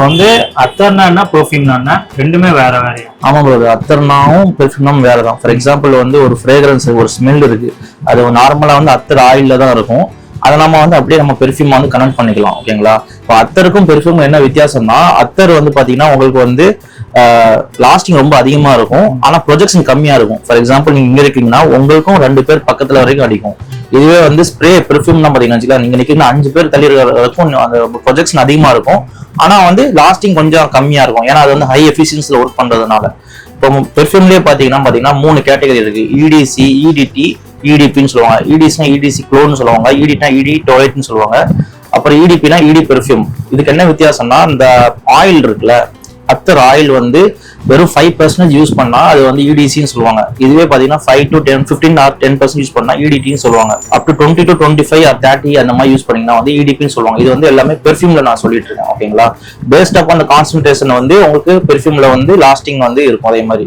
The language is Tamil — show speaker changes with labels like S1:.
S1: வந்து அத்தர்னா என்ன பெர்ஃப்யூம்னா என்ன ரெண்டுமே வேற வேறையா?
S2: ஆமா ப்ரோ, அத்தர்னாவும் பெர்ஃப்யூம்னாவும் வேற தான். ஃபார் எக்ஸாம்பிள் வந்து ஒரு ஃப்ரேக்ரன்ஸ், ஒரு ஸ்மெல் இருக்கு, அது நார்மலா வந்து அத்தர் ஆயில்ல தான் இருக்கும். அதை நம்ம வந்து அப்படியே நம்ம பெர்ஃப்யூம் வந்து கனெக்ட் பண்ணிக்கலாம். ஓகேங்களா? இப்போ அத்தருக்கும் பெர்ஃப்யூம் என்ன வித்தியாசம்னா, அத்தர் வந்து பாத்தீங்கன்னா உங்களுக்கு வந்து லாஸ்டிங் ரொம்ப அதிகமா இருக்கும், ஆனா ப்ரொஜெக்ஷன் கம்மியா இருக்கும். ஃபார் எக்ஸாம்பிள் நீங்க இங்க இருக்கீங்கன்னா உங்களுக்கும் 2 பேர் பக்கத்துல வரைக்கும் அடிக்கும். இதுவே வந்து ஸ்ப்ரே பெர்ஃப்யூம்னா பாத்தீங்கன்னா நீங்க நிக்கீங்கன்னா 5 பேர் தள்ளி இருக்கிறதுக்கும் அந்த ப்ரொஜெக்ஷன் அதிகமா இருக்கும், ஆனா வந்து லாஸ்டிங் கொஞ்சம் கம்மியா இருக்கும். ஏன்னா அது வந்து ஹை எஃபிஷியன்சில ஒர்க் பண்றதுனால. இப்போ பெர்ஃப்யூம்லயே பாத்தீங்கன்னா 3 கேட்டகரி இருக்கு. இடிசி, இடிடி, இடிபின்னு சொல்லுவாங்க. இடிசினா இடிசி க்ளோன்னு சொல்லுவாங்க, இடினா இடி டொயட்னு சொல்லுவாங்க. அப்புறம் இடிபினா இடி பெர்ஃப்யூம். இதுக்கு என்ன வித்தியாசம்னா, இந்த ஆயில் இருக்குல்ல, அத்தர் ஆயில் வந்து வெறும் 5% யூஸ் பண்ணா அது வந்து இடிசின்னு சொல்லுவாங்க. இதுவே பாத்தீங்கன்னா 5 to 10, 15 or 10% யூஸ் பண்ணா இடிடின்னு சொல்லுவாங்க. அப் டு 20 to 25 or 30 அந்த மாதிரி யூஸ் பண்ணீங்கன்னா வந்து இடிபின்னு சொல்லுவாங்க. இது வந்து எல்லாமே பெர்ஃப்யூம்ல நான் சொல்லிட்டு இருக்கேன். ஓகேங்களா? பேஸ்ட் அப் அந்த கான்சன்ட்ரேஷன் வந்து உங்களுக்கு பெர்ஃப்யூம்ல வந்து லாஸ்டிங் வந்து இருக்கும். அதே மாதிரி